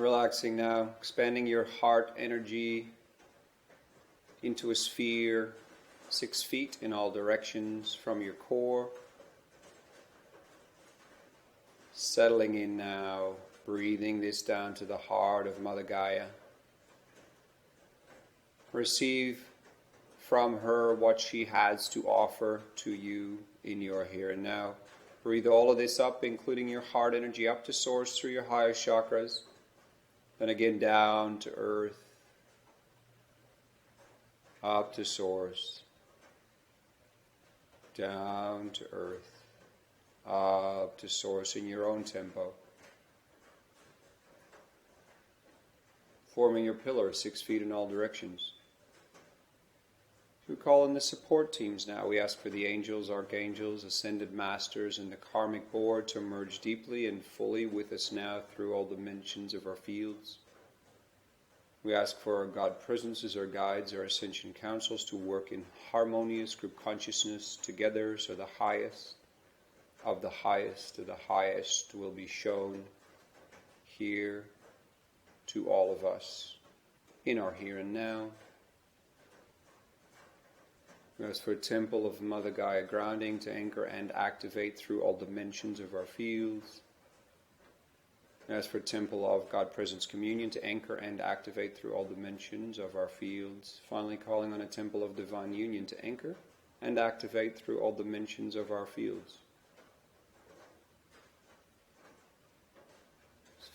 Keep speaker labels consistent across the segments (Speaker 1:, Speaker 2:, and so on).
Speaker 1: Relaxing now, expanding your heart energy into a sphere 6 feet in all directions from your core. Settling in now, breathing this down to the heart of Mother Gaia. Receive from her what she has to offer to you in your here and now. Breathe all of this up, including your heart energy, up to source through your higher chakras. Then again down to earth, up to source, down to earth, up to source in your own tempo. Forming your pillar 6 feet in all directions. We call in the support teams now. We ask for the angels, archangels, ascended masters, and the karmic board to merge deeply and fully with us now through all dimensions of our fields. We ask for our God presences, our guides, our ascension councils to work in harmonious group consciousness together, so the highest of the highest will be shown here to all of us in our here and now. We ask for a temple of Mother Gaia grounding to anchor and activate through all dimensions of our fields. We ask for a temple of God Presence Communion to anchor and activate through all dimensions of our fields. Finally, calling on a temple of Divine Union to anchor and activate through all dimensions of our fields.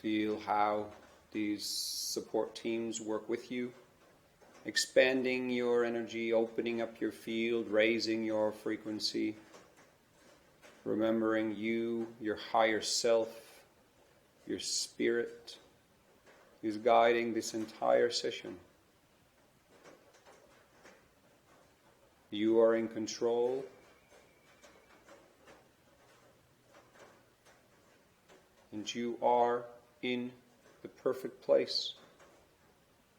Speaker 1: Feel how these support teams work with you, expanding your energy, opening up your field, raising your frequency, remembering you, your higher self, your spirit is guiding this entire session. You are in control. And you are in the perfect place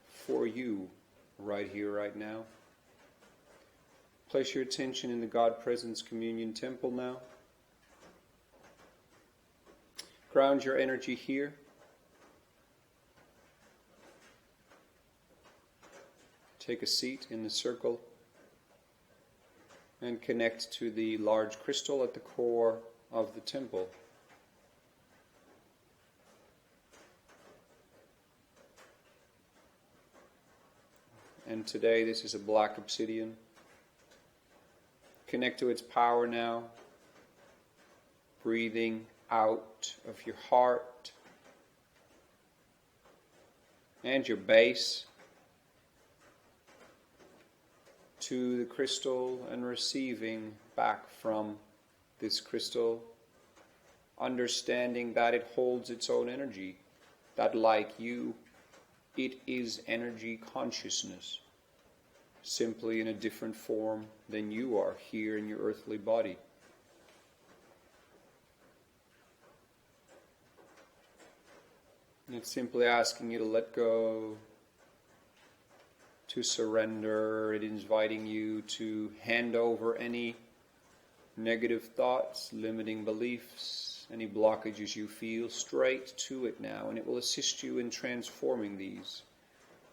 Speaker 1: for you right here, right now. Place your attention in the God Presence Communion Temple now. Ground your energy here. Take a seat in the circle and connect to the large crystal at the core of the temple. And today this is a black obsidian. Connect to its power now. Breathing out of your heart and your base to the crystal and receiving back from this crystal, understanding that it holds its own energy, that like you, it is energy consciousness, simply in a different form than you are here in your earthly body. And it's simply asking you to let go, to surrender. It is inviting you to hand over any negative thoughts, limiting beliefs, any blockages you feel straight to it now, and it will assist you in transforming these.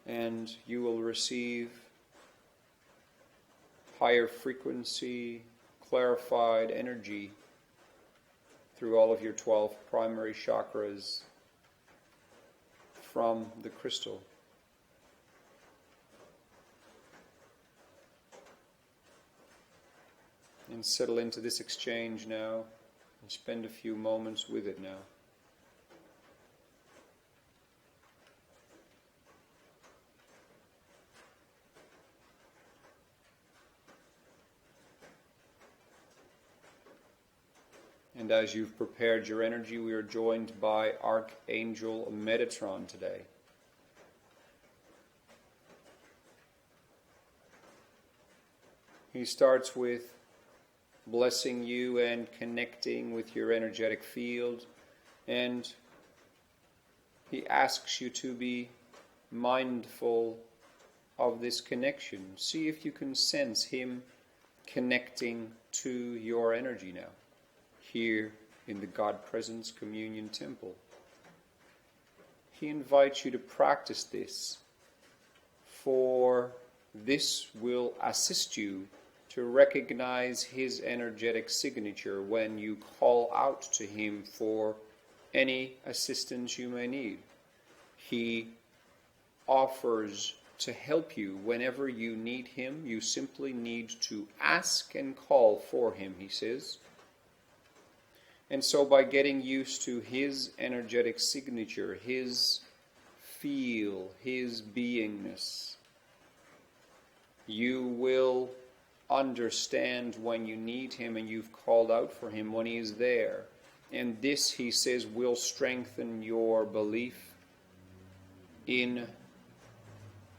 Speaker 1: And you will receive higher frequency, clarified energy through all of your 12 primary chakras from the crystal. And settle into this exchange now and spend a few moments with it now. And as you've prepared your energy, we are joined by Archangel Metatron today. He starts with blessing you and connecting with your energetic field, and he asks you to be mindful of this connection. See if you can sense him connecting to your energy now, here in the God Presence Communion Temple. he invites you to practice this, for this will assist you to recognize his energetic signature when you call out to him for any assistance you may need. He offers to help you whenever you need him. You simply need to ask and call for him, he says. And so by getting used to his energetic signature, his feel, his beingness, you will understand when you need him and you've called out for him when he is there. And this, he says, will strengthen your belief in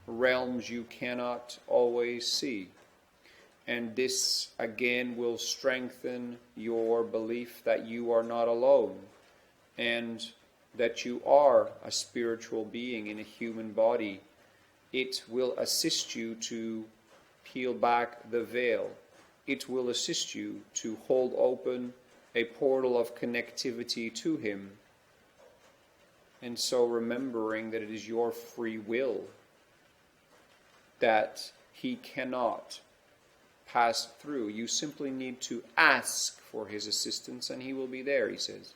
Speaker 1: realms you cannot always see. And this, again, will strengthen your belief that you are not alone and that you are a spiritual being in a human body. It will assist you to peel back the veil. It will assist you to hold open a portal of connectivity to him. And so remembering that it is your free will, that he cannot pass through. You simply need to ask for his assistance and he will be there, he says.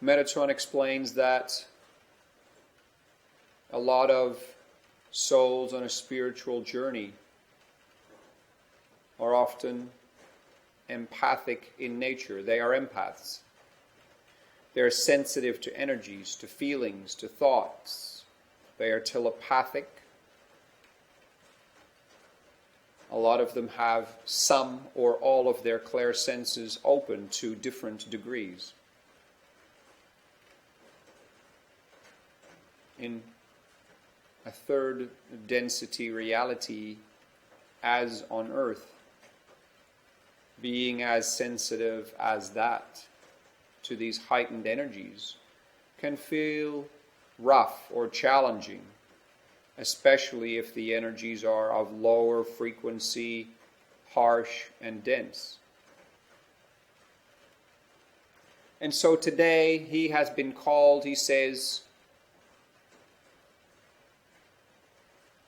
Speaker 1: Metatron explains that a lot of souls on a spiritual journey are often empathic in nature. They are empaths. They are sensitive to energies, to feelings, to thoughts. They are telepathic. A lot of them have some or all of their clairsenses open to different degrees. In a third density reality, as on Earth, being as sensitive as that to these heightened energies can feel rough or challenging, especially if the energies are of lower frequency, harsh and dense. And so today he has been called, he says,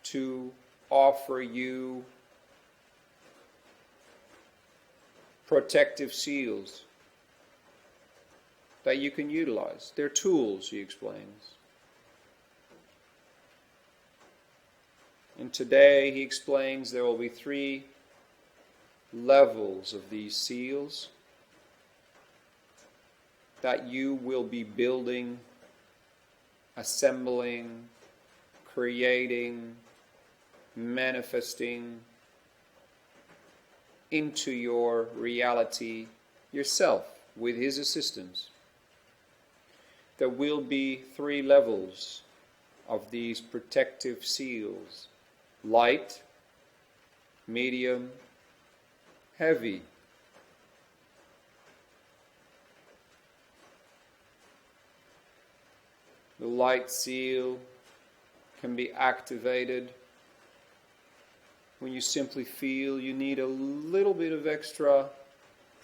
Speaker 1: to offer you protective seals that you can utilize. They're tools, he explains. And today, he explains, there will be 3 levels of these seals that you will be building, assembling, creating, manifesting into your reality yourself with his assistance. There will be 3 levels of these protective seals: light, medium, heavy. The light seal can be activated when you simply feel you need a little bit of extra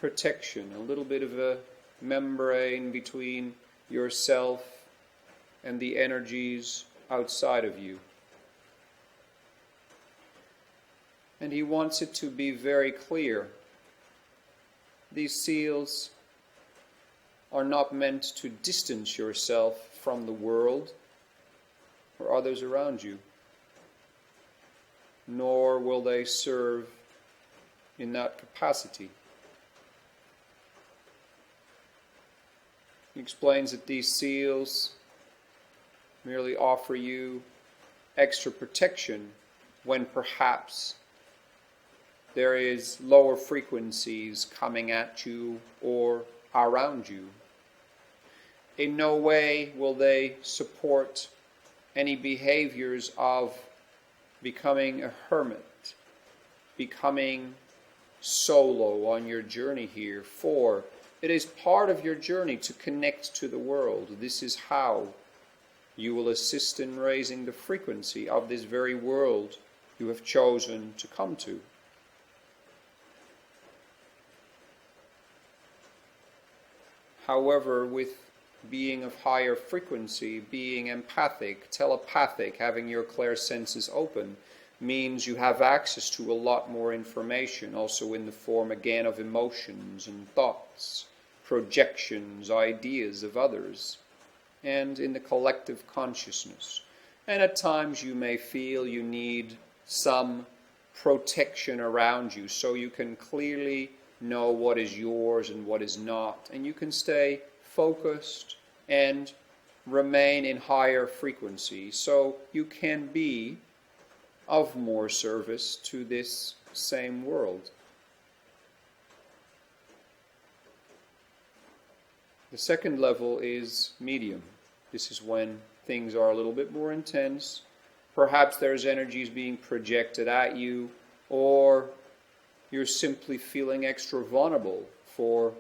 Speaker 1: protection, a little bit of a membrane between yourself and the energies outside of you. And he wants it to be very clear. These seals are not meant to distance yourself from the world or others around you, nor will they serve in that capacity. He explains that these seals merely offer you extra protection when perhaps there is lower frequencies coming at you or around you. In no way will they support any behaviors of becoming a hermit, becoming solo on your journey here, for it is part of your journey to connect to the world. This is how you will assist in raising the frequency of this very world you have chosen to come to. However, with being of higher frequency, being empathic, telepathic, having your clairsenses open, means you have access to a lot more information, also in the form, again, of emotions and thoughts, projections, ideas of others, and in the collective consciousness. And at times you may feel you need some protection around you so you can clearly know what is yours and what is not, and you can stay focused and remain in higher frequency so you can be of more service to this same world. The second level is medium. This is when things are a little bit more intense. Perhaps there's energies being projected at you, or you're simply feeling extra vulnerable for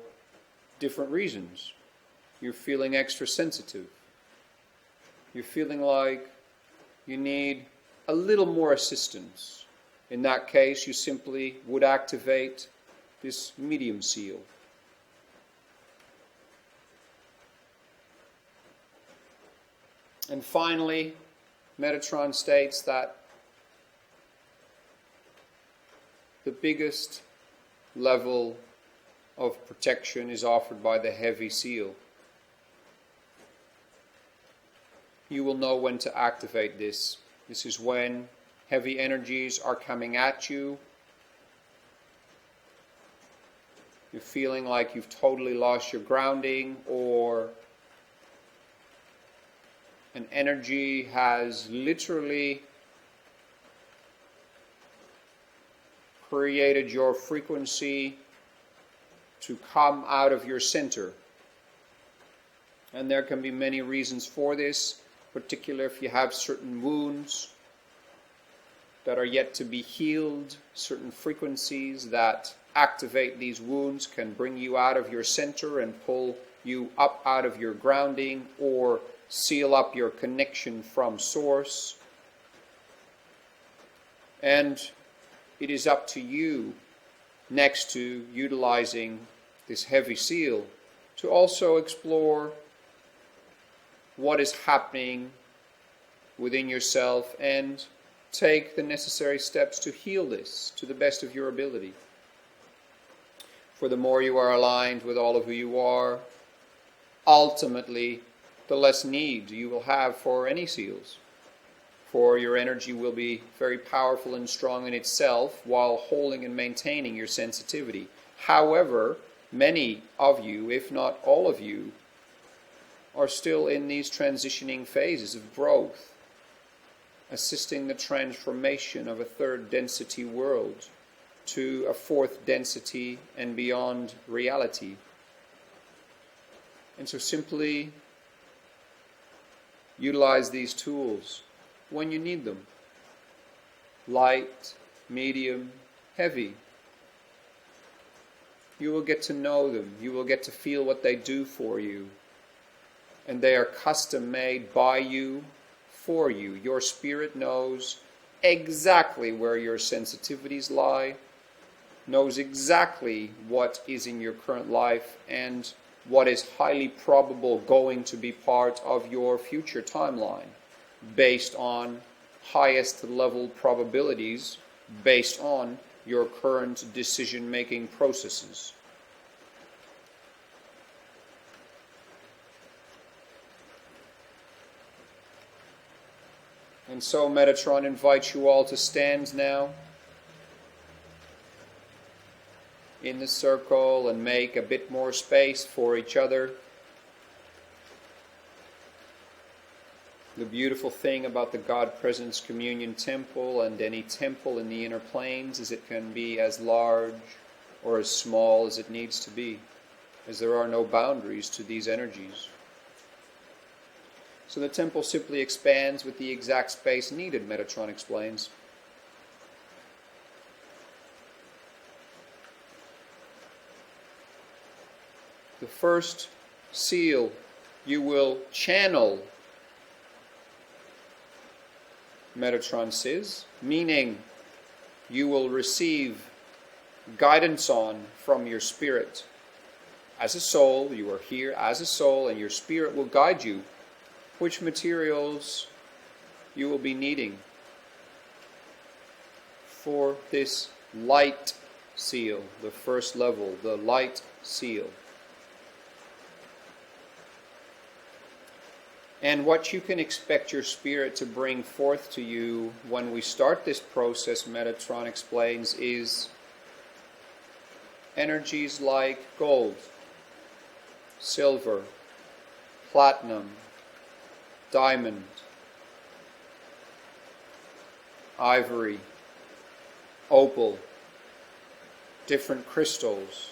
Speaker 1: different reasons. You're feeling extra sensitive. You're feeling like you need a little more assistance. In that case, you simply would activate this medium seal. And finally, Metatron states that the biggest level of protection is offered by the heavy seal. You will know when to activate this. This is when heavy energies are coming at you. You're feeling like you've totally lost your grounding, or an energy has literally created your frequency to come out of your center. And there can be many reasons for this, particularly if you have certain wounds that are yet to be healed. Certain frequencies that activate these wounds can bring you out of your center and pull you up out of your grounding, or seal up your connection from source. And it is up to you, next to utilizing this heavy seal, to also explore what is happening within yourself and take the necessary steps to heal this to the best of your ability. For the more you are aligned with all of who you are, ultimately, the less need you will have for any seals. For your energy will be very powerful and strong in itself while holding and maintaining your sensitivity. However, many of you, if not all of you, are still in these transitioning phases of growth, assisting the transformation of a third density world to a fourth density and beyond reality. And so simply utilize these tools when you need them. Light, medium, heavy. You will get to know them. You will get to feel what they do for you. And they are custom made by you, for you. Your spirit knows exactly where your sensitivities lie, knows exactly what is in your current life, and what is highly probable going to be part of your future timeline, based on highest level probabilities, based on your current decision-making processes. And so Metatron invites you all to stand now in the circle and make a bit more space for each other. The beautiful thing about the God Presence Communion Temple and any temple in the inner planes is it can be as large or as small as it needs to be, as there are no boundaries to these energies. So the temple simply expands with the exact space needed, Metatron explains. The first seal you will channel, Metatron says, meaning you will receive guidance on from your spirit as a soul, you are here as a soul, and your spirit will guide you which materials you will be needing for this light seal, the first level, the light seal. And what you can expect your spirit to bring forth to you when we start this process, Metatron explains, is energies like gold, silver, platinum, diamond, ivory, opal, different crystals.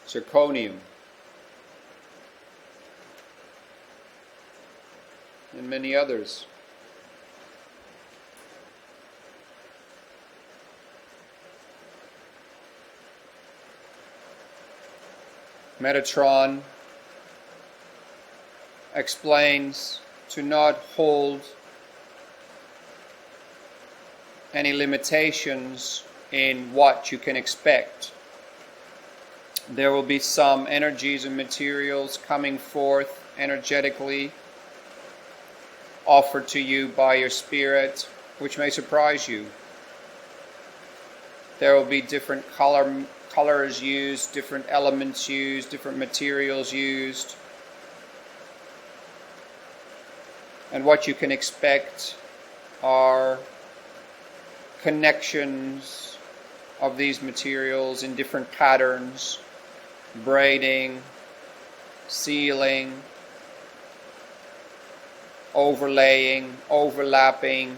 Speaker 1: Zirconium, and many others. Metatron explains to not hold any limitations in what you can expect. There will be some energies and materials coming forth energetically, offered to you by your spirit, which may surprise you. There will be different colors used, different elements used, different materials used. And what you can expect are connections of these materials in different patterns, braiding, sealing, overlaying, overlapping.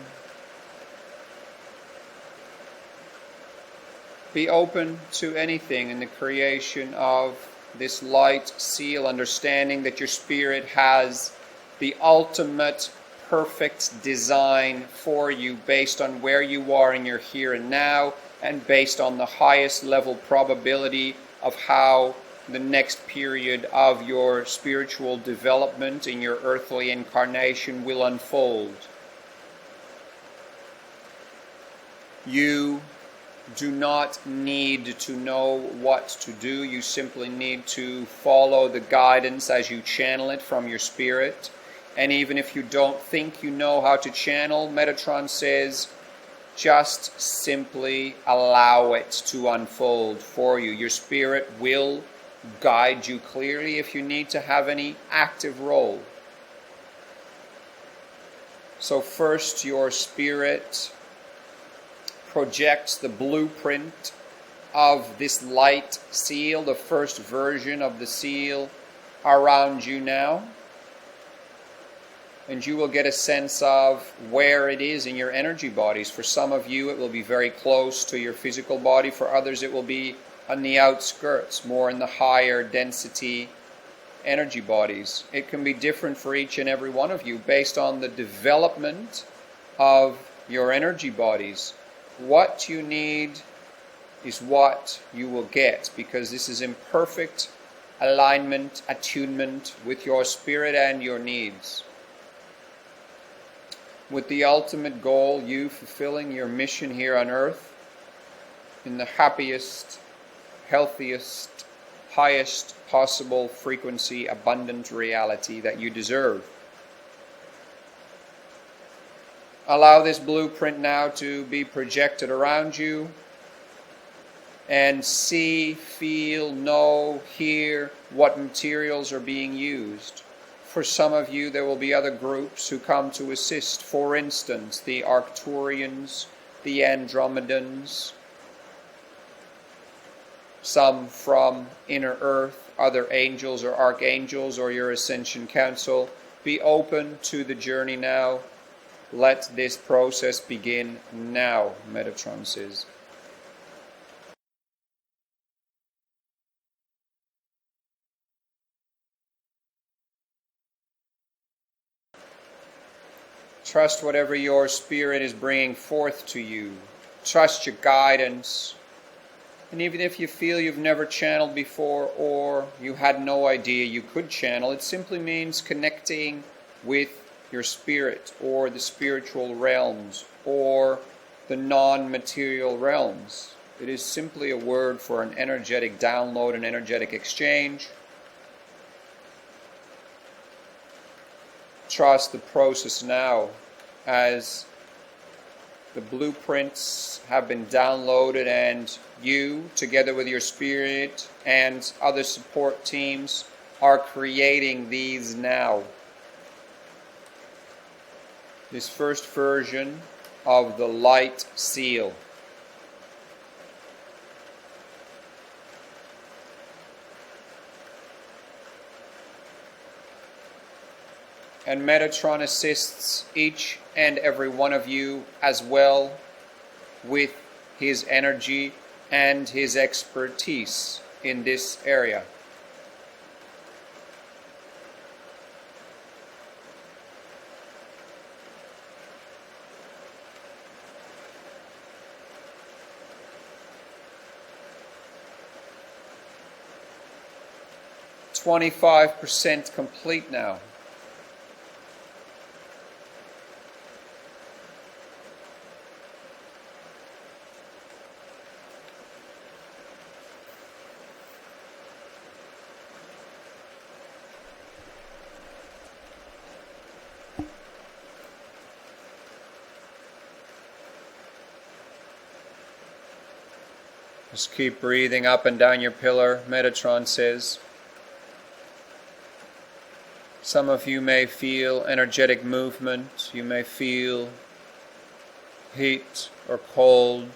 Speaker 1: Be open to anything in the creation of this light seal, understanding that your spirit has the ultimate perfect design for you based on where you are in your here and now, and based on the highest level probability of how the next period of your spiritual development in your earthly incarnation will unfold. You do not need to know what to do. You simply need to follow the guidance as you channel it from your spirit. And even if you don't think you know how to channel, Metatron says, just simply allow it to unfold for you. Your spirit will guide you clearly if you need to have any active role. So first, your spirit projects the blueprint of this light seal, the first version of the seal, around you now. And you will get a sense of where it is in your energy bodies. For some of you, it will be very close to your physical body. For others, it will be on the outskirts, more in the higher density energy bodies. It can be different for each and every one of you based on the development of your energy bodies. What you need is what you will get, because this is in perfect alignment, attunement with your spirit and your needs. With the ultimate goal, you fulfilling your mission here on earth in the happiest, healthiest, highest possible frequency, abundant reality that you deserve. Allow this blueprint now to be projected around you, and see, feel, know, hear what materials are being used. For some of you, there will be other groups who come to assist. For instance, the Arcturians, the Andromedans, some from Inner Earth, other angels or archangels, or your Ascension Council. Be open to the journey now. Let this process begin now, Metatron says. Trust whatever your spirit is bringing forth to you. Trust your guidance. And even if you feel you've never channeled before, or you had no idea you could channel, it simply means connecting with your spirit, or the spiritual realms, or the non-material realms. It is simply a word for an energetic download, an energetic exchange. Trust the process now as the blueprints have been downloaded, and you, together with your spirit and other support teams, are creating these now. This first version of the light seal. And Metatron assists each and every one of you as well with his energy and his expertise in this area. %25 complete now. Just keep breathing up and down your pillar, Metatron says. Some of you may feel energetic movement, you may feel heat or cold,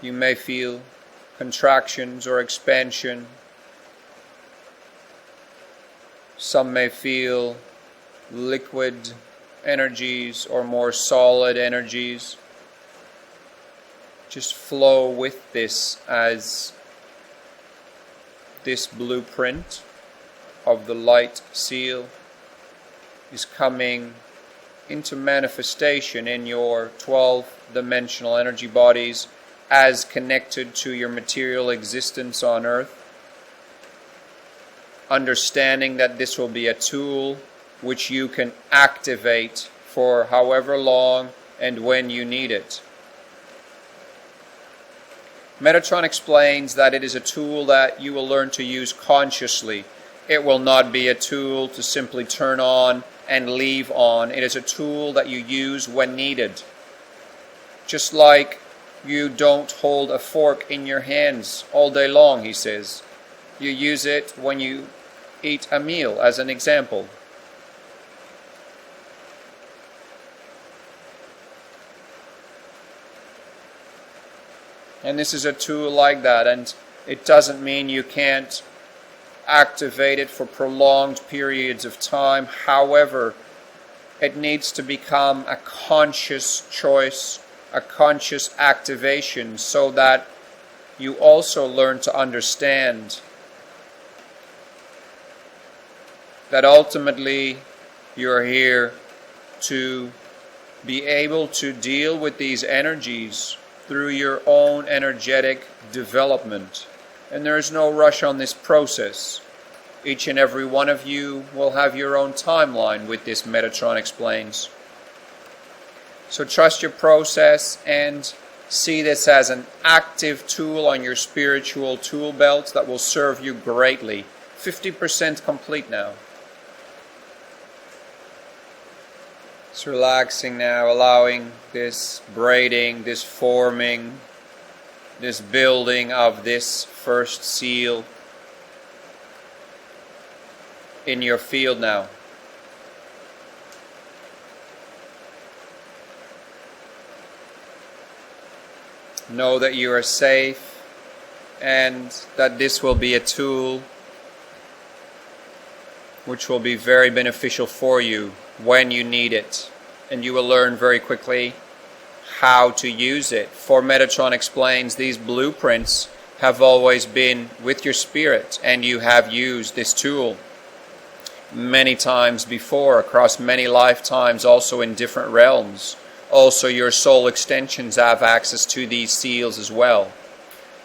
Speaker 1: you may feel contractions or expansion. Some may feel liquid energies or more solid energies. Just flow with this as this blueprint of the light seal is coming into manifestation in your 12-dimensional energy bodies as connected to your material existence on Earth. Understanding that this will be a tool which you can activate for however long and when you need it. Metatron explains that it is a tool that you will learn to use consciously. It will not be a tool to simply turn on and leave on. It is a tool that you use when needed. Just like you don't hold a fork in your hands all day long, he says. You use it when you eat a meal, as an example. And this is a tool like that, and it doesn't mean you can't activate it for prolonged periods of time. However, it needs to become a conscious choice, a conscious activation, so that you also learn to understand that ultimately you're here to be able to deal with these energies through your own energetic development. And there is no rush on this process. Each and every one of you will have your own timeline with this, Metatron explains. So trust your process and see this as an active tool on your spiritual tool belt that will serve you greatly. 50% complete now. It's relaxing now, allowing this braiding, this forming, this building of this first seal in your field now. Know that you are safe and that this will be a tool which will be very beneficial for you when you need it, and you will learn very quickly how to use it. For Metatron explains, these blueprints have always been with your spirit, and you have used this tool many times before, across many lifetimes, also in different realms. Also, your soul extensions have access to these seals as well.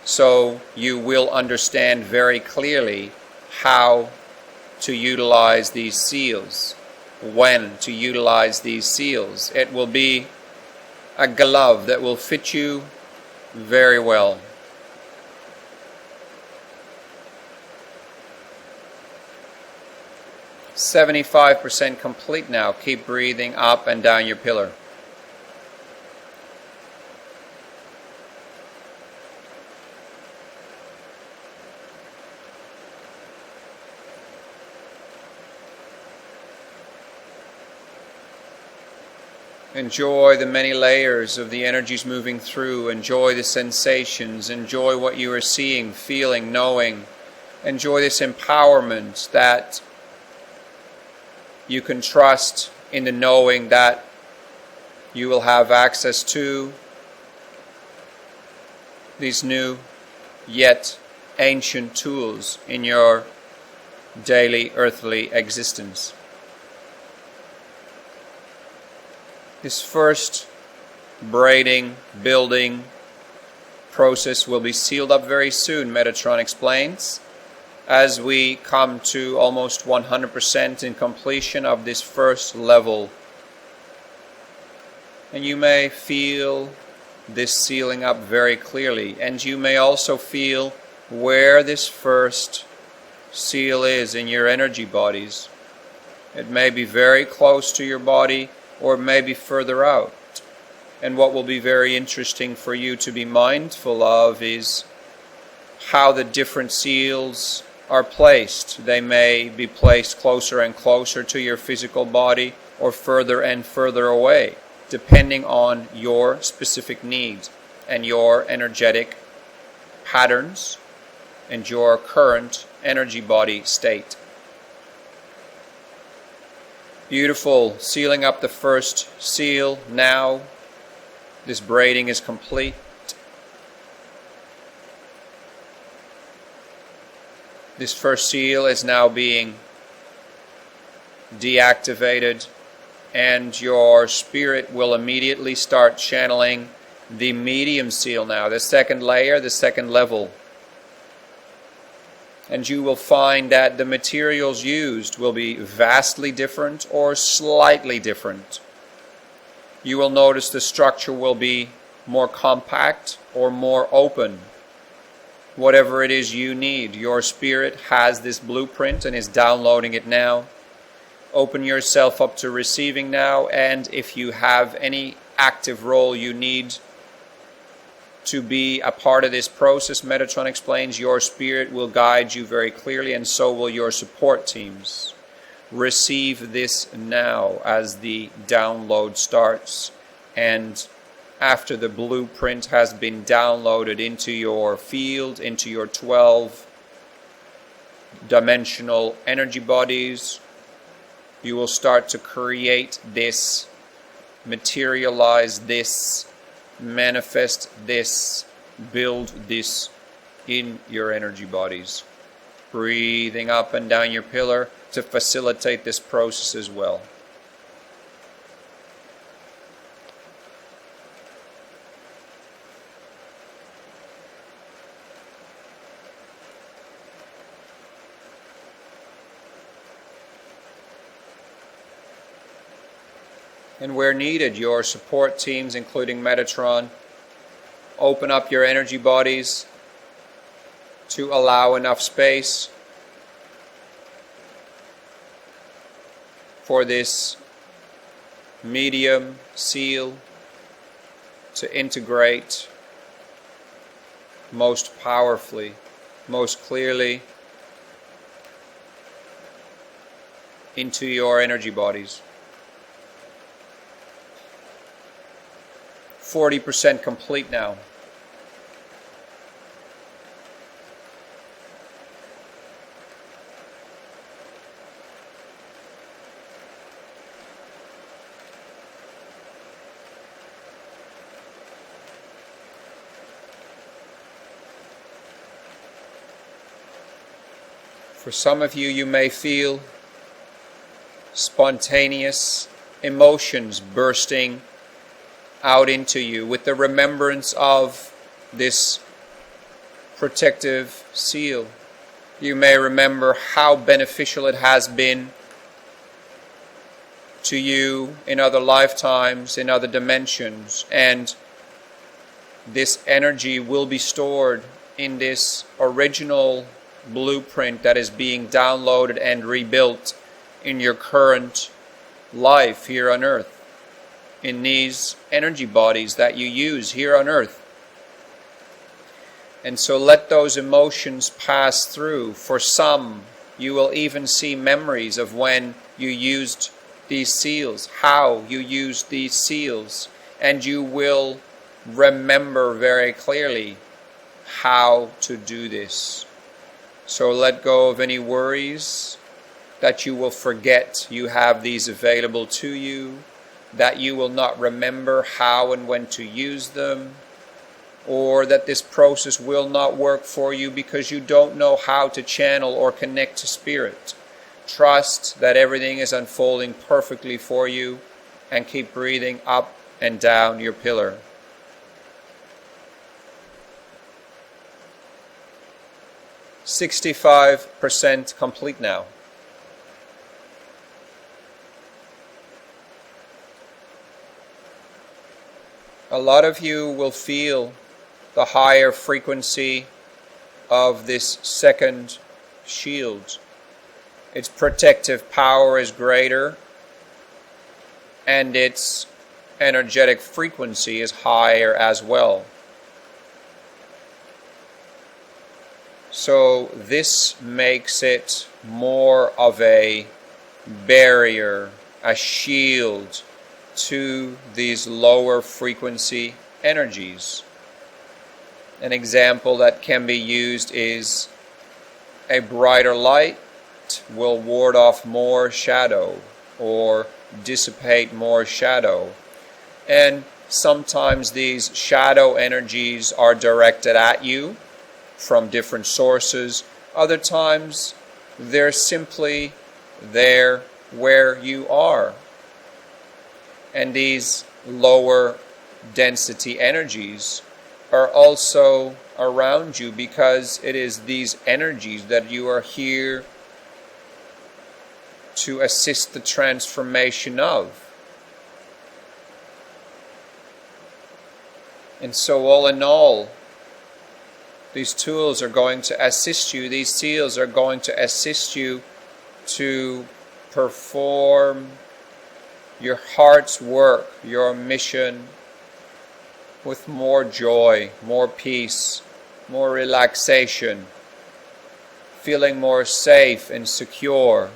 Speaker 1: So you will understand very clearly how to utilize these seals. when to utilize these seals. It will be a glove that will fit you very well. "75% complete now." Keep breathing up and down your pillar. Enjoy the many layers of the energies moving through. Enjoy the sensations. Enjoy what you are seeing, feeling, knowing. Enjoy this empowerment that you can trust in the knowing that you will have access to these new yet ancient tools in your daily earthly existence. This first braiding, building process will be sealed up very soon, Metatron explains, as we come to almost 100% in completion of this first level. And you may feel this sealing up very clearly, and you may also feel where this first seal is in your energy bodies. It may be very close to your body, or maybe further out. And what will be very interesting for you to be mindful of is how the different seals are placed. They may be placed closer and closer to your physical body, or further and further away, depending on your specific needs and your energetic patterns and your current energy body state. Beautiful. Sealing up the first seal now. This braiding is complete. This first seal is now being deactivated, and your spirit will immediately start channeling the medium seal now, the second layer, the second level. And you will find that the materials used will be vastly different or slightly different. You will notice the structure will be more compact or more open. Whatever it is you need, your spirit has this blueprint and is downloading it now. Open yourself up to receiving now, and if you have any active role you need to be a part of this process, Metatron explains, your spirit will guide you very clearly, and so will your support teams. Receive this now as the download starts, and after the blueprint has been downloaded into your field, into your 12-dimensional energy bodies, you will start to create this, materialize this, manifest this, build this in your energy bodies. Breathing up and down your pillar to facilitate this process as well. And where needed, your support teams, including Metatron, open up your energy bodies to allow enough space for this medium seal to integrate most powerfully, most clearly into your energy bodies. 40% complete now. For some of you, you may feel spontaneous emotions bursting out into you with the remembrance of this protective seal. You may remember how beneficial it has been to you in other lifetimes, in other dimensions, and this energy will be stored in this original blueprint that is being downloaded and rebuilt in your current life here on earth, in these energy bodies that you use here on earth. And so let those emotions pass through. For some, you will even see memories of when you used these seals, how you used these seals, and you will remember very clearly how to do this. So let go of any worries that you will forget you have these available to you, that you will not remember how and when to use them, or that this process will not work for you because you don't know how to channel or connect to Spirit. Trust that everything is unfolding perfectly for you, and keep breathing up and down your pillar. "65% complete now." A lot of you will feel the higher frequency of this second shield. Its protective power is greater, and its energetic frequency is higher as well. So this makes it more of a barrier, a shield to these lower frequency energies. An example that can be used is a brighter light will ward off more shadow or dissipate more shadow. And sometimes these shadow energies are directed at you from different sources. Other times they're simply there where you are. And these lower density energies are also around you because it is these energies that you are here to assist the transformation of. And so all in all, these tools are going to assist you, these seals are going to assist you to perform your heart's work, your mission, with more joy, more peace, more relaxation, feeling more safe and secure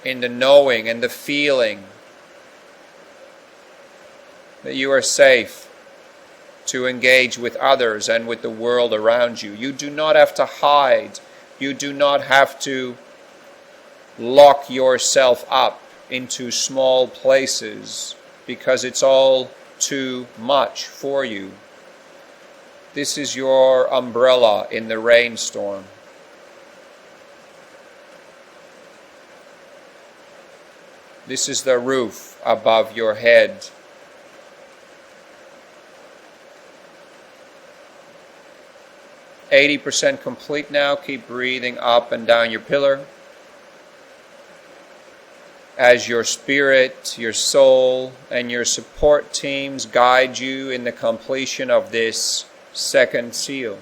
Speaker 1: in the knowing and the feeling that you are safe to engage with others and with the world around you. You do not have to hide. You do not have to lock yourself up into small places because it's all too much for you. This is your umbrella in the rainstorm. This is the roof above your head. %80 complete now. Keep breathing up and down your pillar. As your spirit, your soul, and your support teams guide you in the completion of this second seal.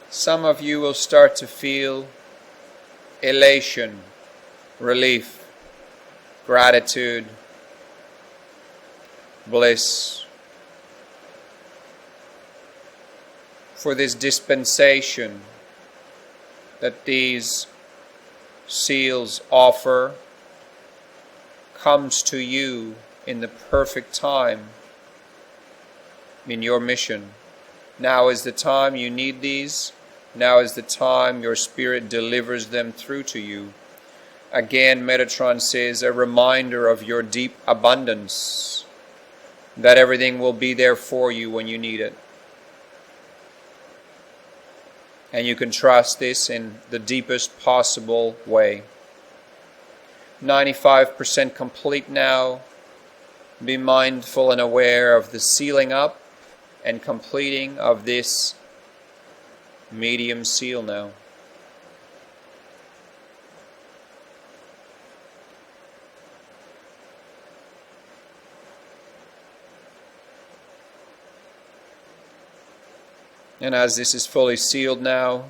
Speaker 1: Some of you will start to feel elation, relief, gratitude, bliss for this dispensation that these seals offer comes to you in the perfect time in your mission. Now is the time you need these. Now is the time your spirit delivers them through to you. Again, Metatron says, a reminder of your deep abundance, that everything will be there for you when you need it. And you can trust this in the deepest possible way. 95% complete now. Be mindful and aware of the sealing up and completing of this medium seal now. And as this is fully sealed now,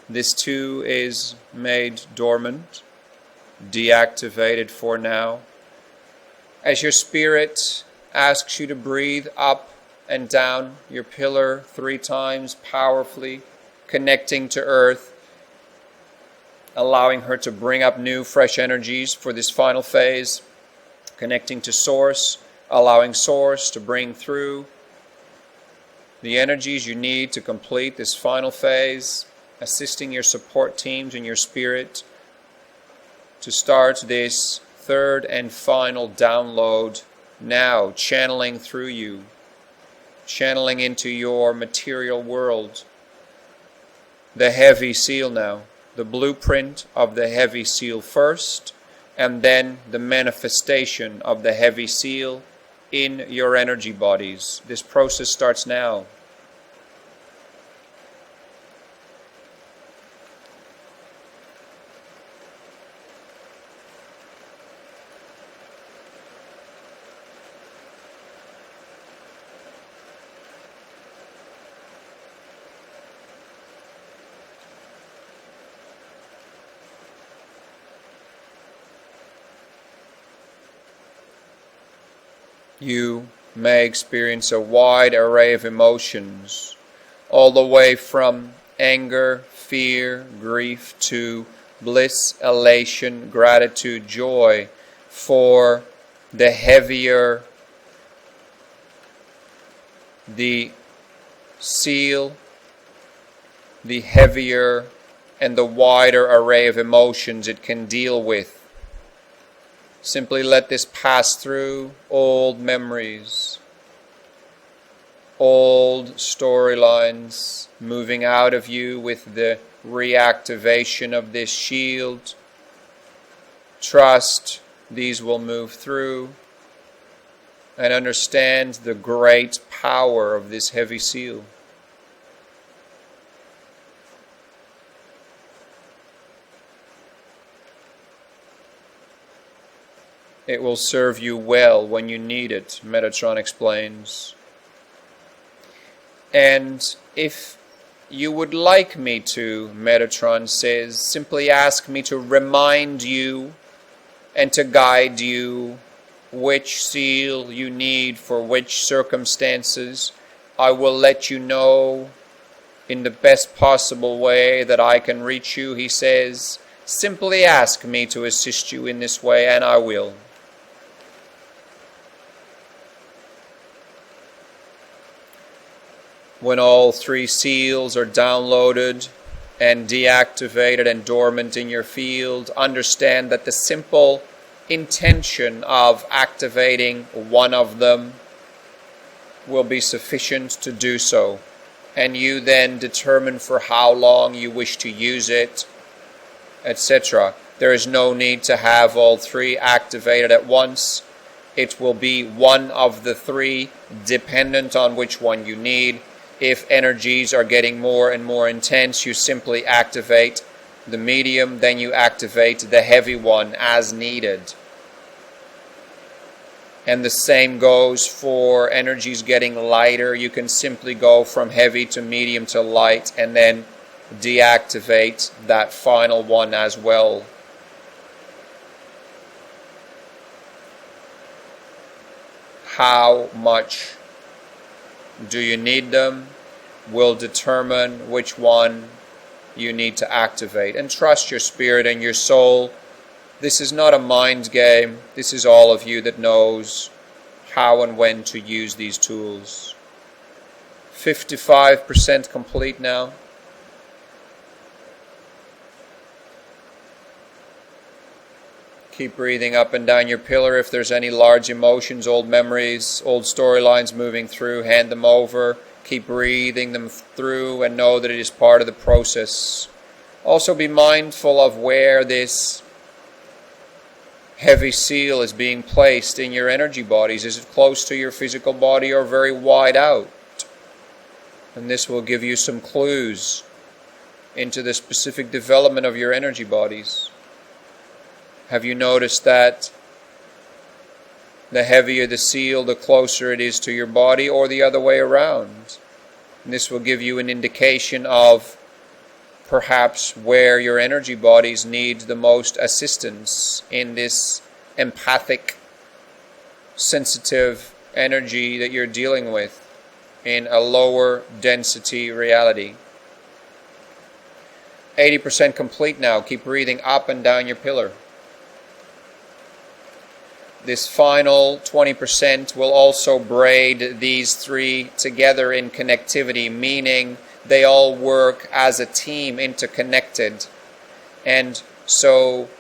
Speaker 1: this too is made dormant, deactivated for now. As your spirit asks you to breathe up and down your pillar 3 times powerfully, connecting to Earth, allowing her to bring up new, fresh energies for this final phase, connecting to Source, allowing Source to bring through the energies you need to complete this final phase, assisting your support teams and your spirit to start this 3rd and final download now, channeling through you, channeling into your material world. The heavy seal now, the blueprint of the heavy seal first, and then the manifestation of the heavy seal in your energy bodies. This process starts now. You may experience a wide array of emotions, all the way from anger, fear, grief, to bliss, elation, gratitude, joy for the heavier the seal, the heavier and the wider array of emotions it can deal with. Simply let this pass through old memories, old storylines, moving out of you with the reactivation of this shield. Trust these will move through, and understand the great power of this heavy seal. It will serve you well when you need it, Metatron explains. And if you would like me to, Metatron says, simply ask me to remind you and to guide you which seal you need for which circumstances. I will let you know in the best possible way that I can reach you, he says. Simply ask me to assist you in this way, and I will. When all 3 seals are downloaded and deactivated and dormant in your field, understand that the simple intention of activating one of them will be sufficient to do so. And you then determine for how long you wish to use it, etc. There is no need to have all 3 activated at once. It will be one of the 3, dependent on which one you need. If energies are getting more and more intense, you simply activate the medium, then you activate the heavy one as needed. And the same goes for energies getting lighter. You can simply go from heavy to medium to light and then deactivate that final one as well. How much do you need them will determine which one you need to activate. And trust your spirit and your soul. This is not a mind game. This is all of you that knows how and when to use these tools. 55% complete now. Keep breathing up and down your pillar. If there's any large emotions, old memories, old storylines moving through, hand them over. Keep breathing them through and know that it is part of the process. Also be mindful of where this heavy seal is being placed in your energy bodies? Is it close to your physical body or very wide out? And this will give you some clues into the specific development of your energy bodies. Have you noticed that the heavier the seal, the closer it is to your body, or the other way around? And this will give you an indication of perhaps where your energy bodies need the most assistance in this empathic, sensitive energy that you're dealing with in a lower density reality. 80% complete now. Keep breathing up and down your pillar. This final 20% will also braid these three together in connectivity, meaning they all work as a team, interconnected. And so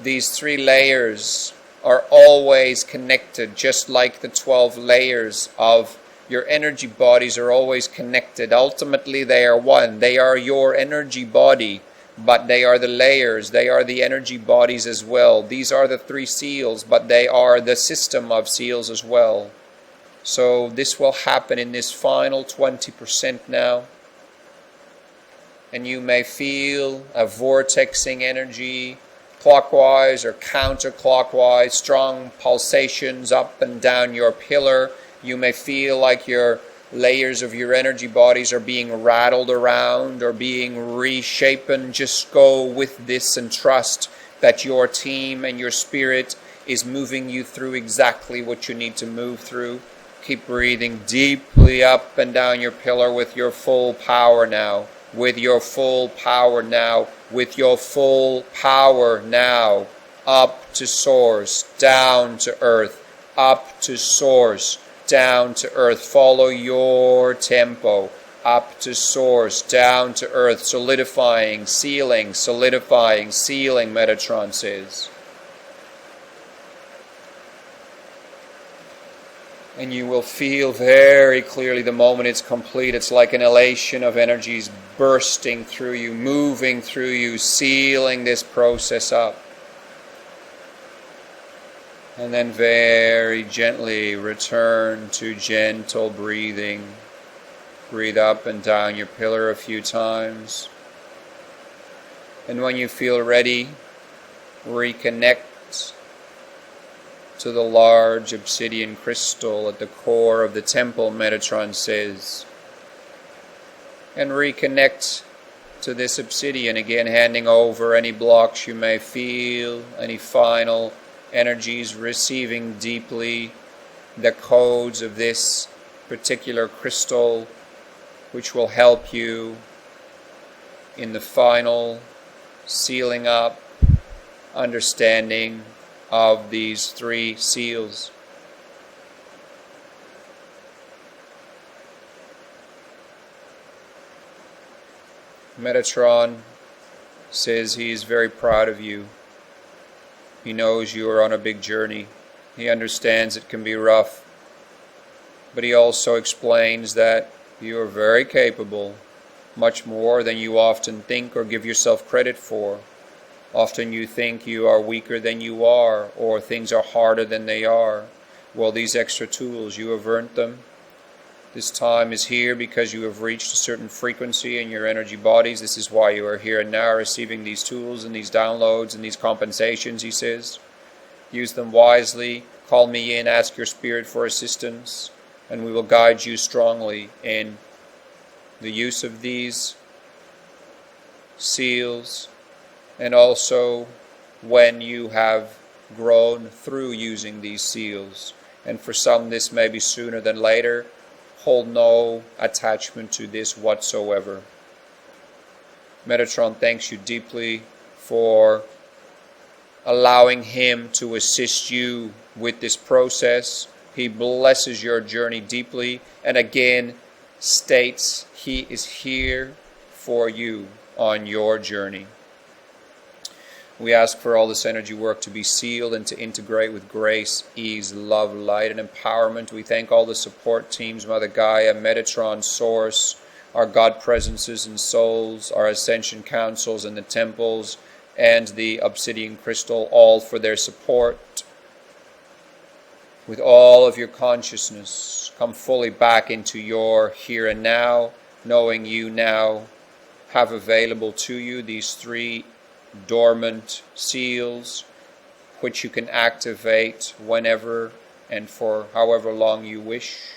Speaker 1: these three layers are always connected, just like the 12 layers of your energy bodies are always connected. Ultimately, they are one. They are your energy body, but they are the layers. They are the energy bodies as well. These are the three seals, but they are the system of seals as well. So this will happen in this final 20% now. And you may feel a vortexing energy, clockwise or counterclockwise, strong pulsations up and down your pillar. You may feel like your layers of your energy bodies are being rattled around or being reshapen. Just go with this and trust that your team and your spirit is moving you through exactly what you need to move through. Keep breathing deeply up and down your pillar with your full power now. With your full power now. With your full power now. Up to source, down to earth. Up to source, down to earth. Follow your tempo. Up to source, down to earth. Solidifying, sealing, Metatron says. And you will feel very clearly the moment it's complete. It's like an elation of energies bursting through you, moving through you, sealing this process up. And then very gently return to gentle breathing. Breathe up and down your pillar a few times. And when you feel ready, reconnect to the large obsidian crystal at the core of the temple, Metatron says. And reconnect to this obsidian, again handing over any blocks you may feel, any final energies, receiving deeply the codes of this particular crystal, which will help you in the final sealing up, understanding of these three seals. Metatron says he is very proud of you. He knows you are on a big journey. He understands it can be rough. But he also explains that you are very capable, much more than you often think or give yourself credit for. Often you think you are weaker than you are, or things are harder than they are. Well, these extra tools, you have earned them. This time is here because you have reached a certain frequency in your energy bodies. This is why you are here and now receiving these tools and these downloads and these compensations, he says. Use them wisely. Call me in, ask your spirit for assistance, and we will guide you strongly in the use of these seals, and also when you have grown through using these seals. And for some this may be sooner than later. Hold no attachment to this whatsoever. Metatron thanks you deeply for allowing him to assist you with this process. He blesses your journey deeply and again states he is here for you on your journey. We ask for all this energy work to be sealed and to integrate with grace, ease, love, light, and empowerment. We thank all the support teams, Mother Gaia, Metatron, Source, our God presences and souls, our Ascension councils and the temples, and the obsidian crystal, all for their support with all of your consciousness. Come fully back into your here and now, knowing you now have available to you these 3 dormant seals, which you can activate whenever and for however long you wish.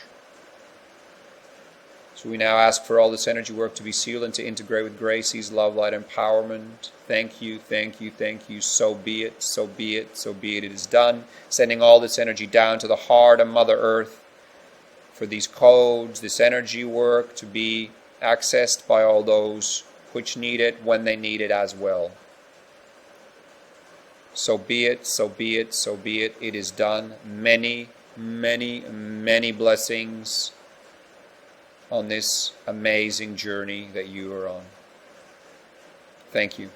Speaker 1: So we now ask for all this energy work to be sealed and to integrate with Gracie's love, light, empowerment. Thank you, thank you, thank you. So be it, so be it, so be it. It is done. Sending all this energy down to the heart of Mother Earth for these codes, this energy work to be accessed by all those which need it when they need it as well. So be it, so be it, so be it. It is done. Many, many, many blessings on this amazing journey that you are on. Thank you.